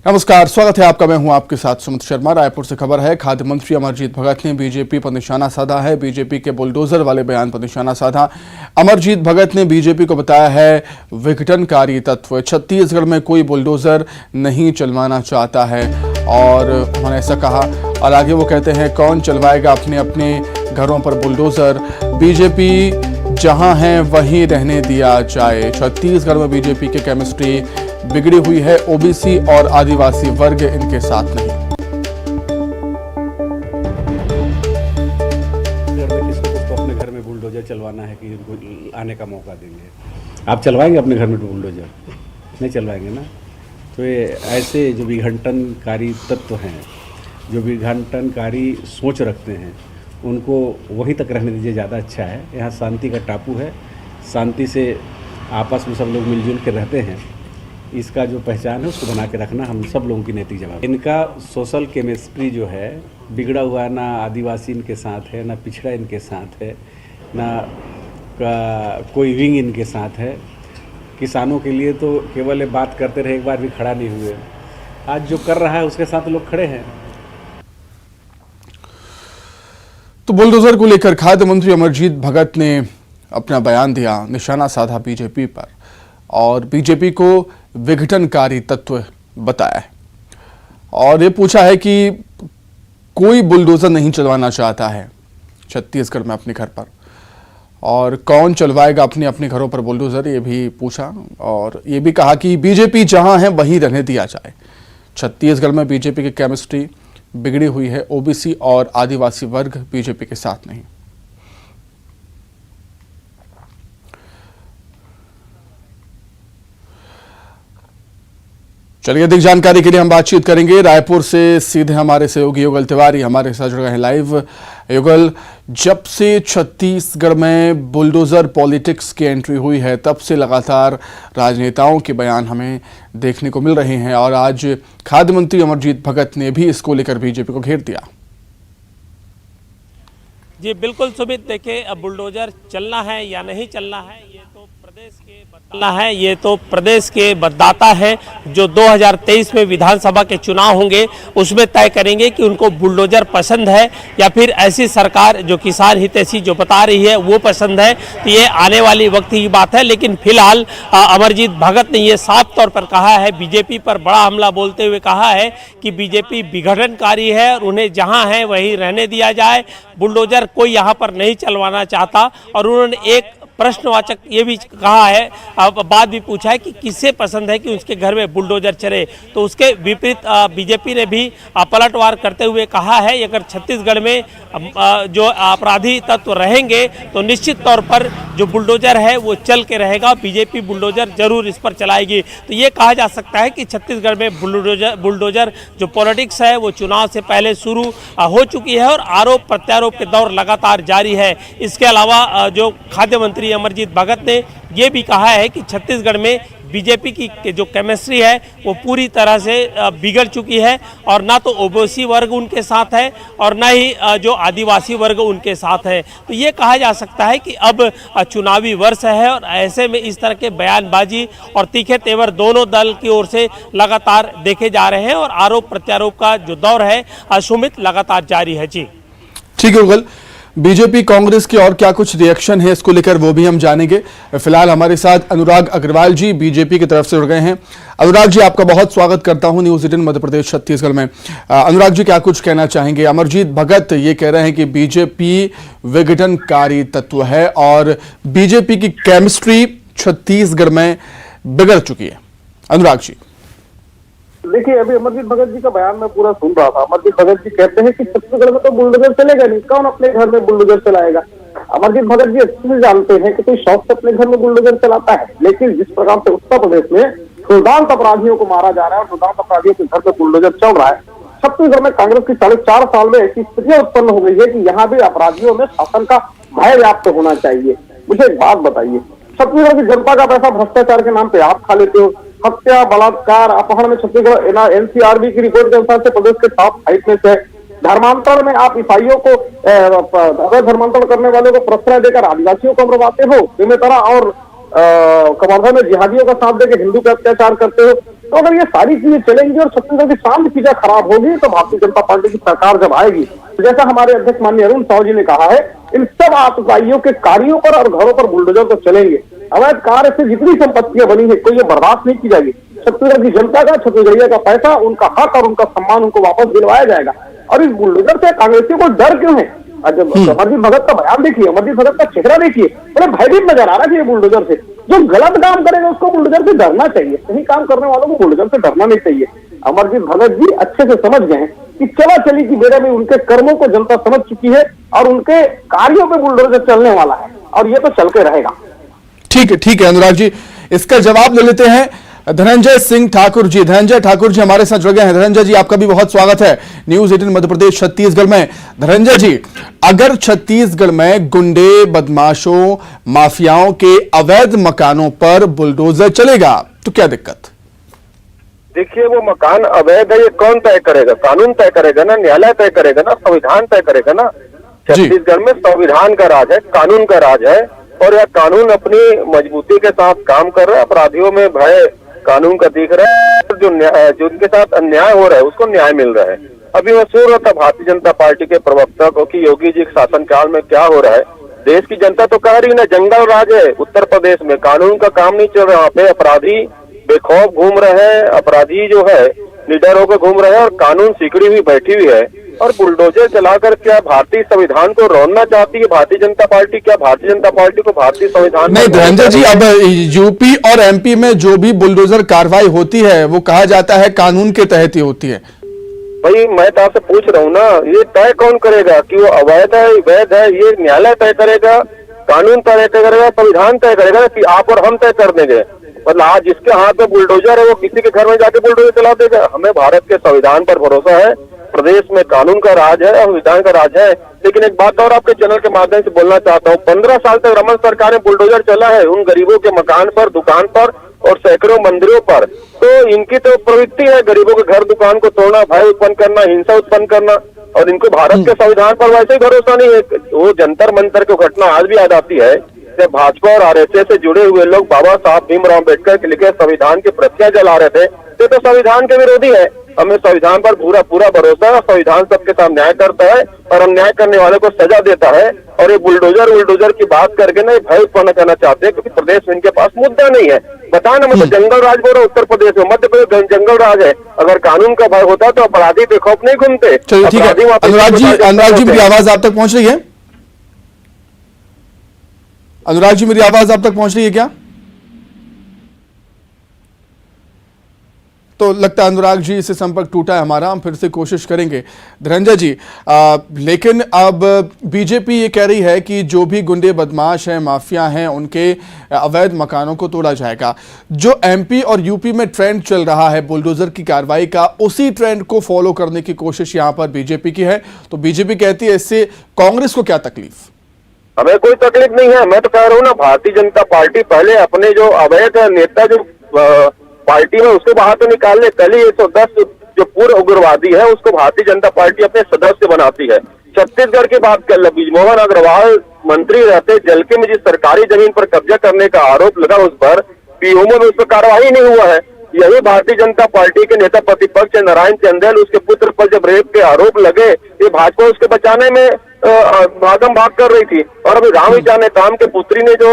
नमस्कार, स्वागत है आपका। मैं हूं आपके साथ सुमित शर्मा। रायपुर से खबर है। खाद्य मंत्री अमरजीत भगत ने बीजेपी पर निशाना साधा है। बीजेपी के बुलडोजर वाले बयान पर निशाना साधा। अमरजीत भगत ने बीजेपी को बताया है विघटनकारी तत्व। छत्तीसगढ़ में कोई बुलडोजर नहीं चलवाना चाहता है और उन्होंने ऐसा कहा। और आगे वो कहते हैं, कौन चलवाएगा अपने अपने घरों पर बुलडोजर? बीजेपी जहां है वहीं रहने दिया जाए। छत्तीसगढ़ में बीजेपी की केमिस्ट्री बिगड़ी हुई है। ओबीसी और आदिवासी वर्ग इनके साथ नहीं। किसको अपने घर में बुलडोजर चलवाना है कि उनको आने का मौका देंगे? आप चलवाएंगे अपने घर में बुलडोजर? नहीं चलवाएंगे ना। तो ये ऐसे जो विघटनकारी तत्व हैं, जो विघटनकारी सोच रखते हैं, उनको वहीं तक रहने दीजिए, ज़्यादा अच्छा है। यहाँ शांति का टापू है, शांति से आपस में सब लोग मिलजुल के रहते हैं। इसका जो पहचान है उसको बना के रखना हम सब लोगों की नैतिक जवाब। इनका सोशल केमिस्ट्री जो है बिगड़ा हुआ, ना आदिवासी इनके साथ है, ना पिछड़ा इनके साथ है, ना कोई विंग इनके साथ है। किसानों के लिए तो केवल बात करते रहे, एक बार भी खड़ा नहीं हुए। आज जो कर रहा है उसके साथ लोग खड़े हैं। तो बुलडोजर को लेकर खाद्य मंत्री अमरजीत भगत ने अपना बयान दिया, निशाना साधा बीजेपी पर और बीजेपी को विघटनकारी तत्व बताया है। और ये पूछा है कि कोई बुलडोजर नहीं चलवाना चाहता है छत्तीसगढ़ में अपने घर पर, और कौन चलवाएगा अपने अपने घरों पर बुलडोजर, ये भी पूछा। और ये भी कहा कि बीजेपी जहां है वहीं रहने दिया जाए। छत्तीसगढ़ में बीजेपी की केमिस्ट्री बिगड़ी हुई है। ओबीसी और आदिवासी वर्ग बीजेपी के साथ नहीं। चलिए, अधिक जानकारी के लिए हम बातचीत करेंगे। रायपुर से सीधे हमारे सहयोगी युगल तिवारी हमारे साथ जुड़ गए हैं लाइव। युगल, जब से छत्तीसगढ़ में बुलडोजर पॉलिटिक्स की एंट्री हुई है, तब से लगातार राजनेताओं के बयान हमें देखने को मिल रहे हैं और आज खाद्य मंत्री अमरजीत भगत ने भी इसको लेकर बीजेपी को घेर दिया। जी बिल्कुल सुमित, देखिए अब बुलडोजर चलना है या नहीं चलना है, ये तो प्रदेश के मतदाता हैं जो 2023 में विधानसभा के चुनाव होंगे उसमें तय करेंगे कि उनको बुलडोजर पसंद है या फिर ऐसी सरकार जो किसान हितैषी जो बता रही है वो पसंद है। तो ये आने वाली वक्त की बात है। लेकिन फिलहाल अमरजीत भगत ने ये साफ तौर पर कहा है, बीजेपी पर बड़ा हमला बोलते हुए कहा है कि बीजेपी विघटनकारी है और उन्हें जहां है वहीं रहने दिया जाए। बुलडोजर कोई यहाँ पर नहीं चलवाना चाहता। और उन्होंने एक प्रश्नवाचक ये भी कहा है, बात भी पूछा है कि किसे पसंद है कि उसके घर में बुलडोजर चले। तो उसके विपरीत बीजेपी ने भी पलटवार करते हुए कहा है, अगर छत्तीसगढ़ में जो अपराधी तत्व रहेंगे तो निश्चित तौर पर जो बुलडोजर है वो चल के रहेगा। बीजेपी बुलडोजर जरूर इस पर चलाएगी। तो ये कहा जा सकता है कि छत्तीसगढ़ में बुलडोजर जो पॉलिटिक्स है वो चुनाव से पहले शुरू हो चुकी है और आरोप प्रत्यारोप के दौर लगातार जारी है। इसके अलावा जो खाद्य मंत्री अमरजीत भगत ने यह भी कहा है कि छत्तीसगढ़ में बीजेपी की जो केमिस्ट्री है वो पूरी तरह से बिगड़ चुकी है और ना तो ओबीसी वर्ग उनके साथ है और ना ही जो आदिवासी वर्ग उनके साथ है। तो ये कहा जा सकता है कि अब चुनावी वर्ष है और ऐसे में इस तरह के बयानबाजी और तीखे तेवर दोनों दल की ओर से लगातार देखे जा रहे हैं और आरोप प्रत्यारोप का जो दौर है सुमित लगातार जारी है। जी ठीक है युगल, बीजेपी कांग्रेस की और क्या कुछ रिएक्शन है इसको लेकर वो भी हम जानेंगे। फिलहाल हमारे साथ अनुराग अग्रवाल जी बीजेपी की तरफ से जुड़ गए हैं। अनुराग जी, आपका बहुत स्वागत करता हूं न्यूज़ 18 मध्य प्रदेश छत्तीसगढ़ में। अनुराग जी, क्या कुछ कहना चाहेंगे? अमरजीत भगत ये कह रहे हैं कि बीजेपी विघटनकारी तत्व है और बीजेपी की केमिस्ट्री छत्तीसगढ़ में बिगड़ चुकी है। अनुराग जी, देखिए, अभी अमरजीत भगत जी का बयान मैं पूरा सुन रहा था। अमरजीत भगत जी कहते हैं कि छत्तीसगढ़ में तो बुलडोजर चलेगा नहीं, कौन अपने घर में बुलडोजर चलाएगा। अमरजीत भगत जी अच्छे से जानते हैं कि कोई शौक से अपने घर में बुलडोजर चलाता है, लेकिन जिस प्रकार से उत्तर प्रदेश में दुर्दांत अपराधियों को मारा जा रहा है और दुर्दांत अपराधियों के घर में बुलडोजर चल रहा है, छत्तीसगढ़ में कांग्रेस की 4.5 साल में ऐसी स्थितियां उत्पन्न हो गई है कि यहाँ भी अपराधियों में शासन का भय व्याप्त होना चाहिए। मुझे एक बात बताइए, छत्तीसगढ़ की जनता का पैसा भ्रष्टाचार के नाम पे आप खा लेते हो। हत्या, बलात्कार, अपहरण में छत्तीसगढ़ एनसीआरबी की रिपोर्ट के अनुसार से प्रदेश के टॉप 5 में से। धर्मांतरण में आप ईसाइयों को अवैध धर्मांतरण करने वाले को प्रश्रय देकर आदिवासियों को मरवाते हो, बेमेतरा और कवर्धा में जिहादियों का साथ देकर हिंदू पे अत्याचार करते हो। तो अगर ये सारी चीजें चलेंगी और छत्तीसगढ़ की शांति चीजें खराब होगी तो भारतीय जनता पार्टी की सरकार जब आएगी, तो जैसा हमारे अध्यक्ष माननीय अरुण साहू जी ने कहा है, इन सब आतताइयों के कार्यों पर और घरों पर बुलडोजर तो चलेंगे। अवैध कार्य से जितनी संपत्तियां बनी है कोई ये बर्दाश्त नहीं की जाएगी। छत्तीसगढ़ की जनता का, छत्तीसगढ़िया का पैसा, उनका हक और उनका सम्मान उनको वापस दिलवाया जाएगा। और इस बुलडोजर से कांग्रेसियों को डर क्यों है? जब अमरजीत भगत का बयान देखिए, अमरजीत भगत का चेहरा देखिए, बड़े भयभीत नजर आ रहा है बुलडोजर से। जो गलत काम करेगा उसको बुलडोजर से डरना चाहिए, सही काम करने वालों को बुलडोजर से डरना नहीं चाहिए। अमरजीत भगत जी अच्छे से समझ गए हैं कि चला चली की बेड़ा में उनके कर्मों को जनता समझ चुकी है और उनके कार्यों पे बुलडोजर चलने वाला है और ये तो चल के रहेगा। ठीक है अनुराग जी, इसका जवाब ले लेते हैं धनंजय सिंह ठाकुर जी। धनंजय ठाकुर जी हमारे साथ जुड़ गए हैं। धनंजय जी, आपका भी बहुत स्वागत है न्यूज 18 मध्य प्रदेश छत्तीसगढ़ में। धनंजय जी, अगर छत्तीसगढ़ में गुंडे, बदमाशों, माफियाओं के अवैध मकानों पर बुलडोजर चलेगा तो क्या दिक्कत? देखिए, वो मकान अवैध है ये कौन तय करेगा? कानून तय करेगा ना, न्यायालय तय करेगा ना, संविधान तय करेगा ना। छत्तीसगढ़ में संविधान का राज है, कानून का राज है और यह कानून अपनी मजबूती के साथ काम कर रहा है। अपराधियों में भय कानून का दिख रहा है, जो उनके साथ अन्याय हो रहा है उसको न्याय मिल रहा है। अभी मैं सुन रहा था भारतीय जनता पार्टी के प्रवक्ता को कि योगी जी के शासनकाल में क्या हो रहा है। देश की जनता तो कह रही ना, जंगल राज है उत्तर प्रदेश में, कानून का काम नहीं चल रहा। वहाँ पे अपराधी बेखौफ घूम रहे हैं, अपराधी जो है निडर होकर घूम रहे हैं और कानून सिकड़ी हुई बैठी हुई है। और बुलडोजर चलाकर क्या भारतीय संविधान को रोनना चाहती है भारतीय जनता पार्टी? क्या भारतीय जनता पार्टी को भारतीय संविधान नहीं धनंजय जी, अब यूपी और एमपी में जो भी बुलडोजर कार्रवाई होती है वो कहा जाता है कानून के तहत ही होती है। भाई मैं तो आपसे पूछ रहा हूँ ना, ये तय कौन करेगा कि वो अवैध है वैध है? ये न्यायालय तय करेगा, कानून तय करेगा, संविधान तय करेगा कि आप और हम तय कर देंगे? मतलब आज जिसके हाथ में बुलडोजर है वो किसी के घर में जाके बुलडोजर चला देगा? हमें भारत के संविधान पर भरोसा है, प्रदेश में कानून का राज है, संविधान का राज है। लेकिन एक बात और आपके चैनल के माध्यम से बोलना चाहता हूँ, 15 साल तक रमन सरकार में बुलडोजर चला है उन गरीबों के मकान पर, दुकान पर और सैकड़ों मंदिरों पर। तो इनकी तो प्रवृत्ति है गरीबों के घर दुकान को तोड़ना, भय उत्पन्न करना, हिंसा उत्पन्न करना, और इनको भारत के संविधान पर वैसे ही भरोसा नहीं है। वो जंतर मंतर की घटना आज भी याद आती है जब भाजपा और आरएसएस से जुड़े हुए लोग बाबा साहब भीमराव अम्बेडकर के लिखे संविधान की प्रतियां जला रहे थे। तो संविधान के विरोधी है। हमें संविधान पर पूरा भरोसा है। संविधान सबके साथ न्याय करता है और अन्याय करने वाले को सजा देता है। और ये बुलडोजर की बात करके ना भय उत्पन्न करना चाहते हैं, क्योंकि प्रदेश में इनके पास मुद्दा नहीं है। बताना मतलब जंगल राज बोल रहा उत्तर प्रदेश में, मध्य प्रदेश जंगल राज है। अगर कानून का भय होता तो अपराधी बेखौफ नहीं घूमते। चलिए ठीक है अनुराग जी, मेरी आवाज आप तक पहुंच रही है? अनुराग जी, मेरी आवाज आप तक पहुंच रही है क्या? तो लगता है अनुराग जी से संपर्क टूटा है हमारा, हम फिर से कोशिश करेंगे। धनंजय जी, लेकिन अब बीजेपी ये कह रही है कि जो भी गुंडे बदमाश हैं, माफिया हैं, उनके अवैध मकानों को तोड़ा जाएगा। जो एमपी और यूपी में ट्रेंड चल रहा है बुलडोजर की कार्रवाई का, उसी ट्रेंड को फॉलो करने की कोशिश यहां पर बीजेपी की है। तो बीजेपी कहती है इससे कांग्रेस को क्या तकलीफ? हमें कोई तकलीफ नहीं है। मैं तो कह रहा हूँ ना, भारतीय जनता पार्टी पहले अपने जो अवैध नेता जो पार्टी में उसको बाहर तो निकाल ले। कल ही 110 जो पूर्व उग्रवादी है उसको भारतीय जनता पार्टी अपने सदस्य बनाती है। छत्तीसगढ़ की बात कर लो, बृजमोहन अग्रवाल मंत्री रहते, जलके में जिस सरकारी जमीन पर कब्जा करने का आरोप लगा उस पर, पीओमओ में उस पर कार्रवाई नहीं हुआ है। यही भारतीय जनता पार्टी के नेता प्रतिपक्ष नारायण चंदेल, उसके पुत्र पर जब रेप के आरोप लगे, ये भाजपा उसके बचाने में भागम भाग कर रही थी। और अभी रामविचार नेताम के पुत्री ने जो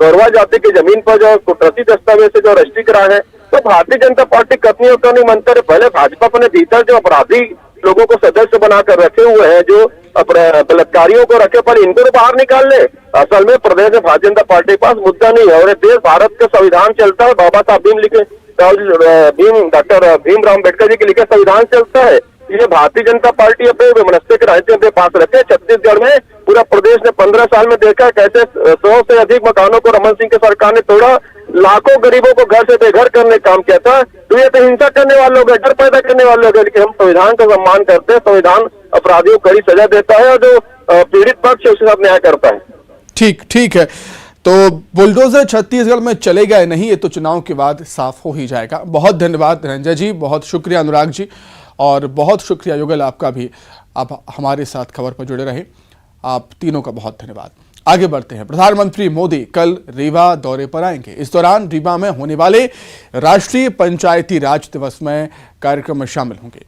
गौरवा जाति की जमीन पर जो कुदरती दस्तावेज से जो रजिस्ट्री कराए हैं, तो भारतीय जनता पार्टी कतनी और नहीं मानता है। पहले भाजपा अपने भीतर जो अपराधी लोगों को सदस्य बनाकर रखे हुए हैं, जो बलात्कारियों को रखे, पर इनको तो बाहर निकाल ले। असल में प्रदेश में भारतीय जनता पार्टी के पास मुद्दा नहीं है और देश भारत का संविधान चलता है। बाबा साहब डॉक्टर भीमराव अम्बेडकर जी के लिखे संविधान चलता है। ये भारतीय जनता पार्टी अपने वैमनस्य के राजनीति अपने पास रखे। छत्तीसगढ़ में पूरा प्रदेश ने 15 साल में देखा कैसे 100 से अधिक मकानों को रमन सिंह की सरकार ने तोड़ा, लाखों गरीबों को घर से बेघर करने का काम किया था। तो ये तो हिंसा करने वाले लोग हैं, डर पैदा करने वाले लोग हैं। लेकिन हम संविधान का सम्मान करते हैं, संविधान अपराधियों को कड़ी सजा देता है और जो पीड़ित पक्ष है उसके साथ न्याय करता है। ठीक है। तो बुलडोजर छत्तीसगढ़ में चलेगा या नहीं, ये तो चुनाव के बाद साफ हो ही जाएगा। बहुत धन्यवाद धनंजय जी, बहुत शुक्रिया अनुराग जी, और बहुत शुक्रिया युगल आपका भी। आप हमारे साथ खबर पर जुड़े रहे, आप तीनों का बहुत धन्यवाद। आगे बढ़ते हैं। प्रधानमंत्री मोदी कल रीवा दौरे पर आएंगे। इस दौरान रीवा में होने वाले राष्ट्रीय पंचायती राज दिवस में कार्यक्रम में शामिल होंगे।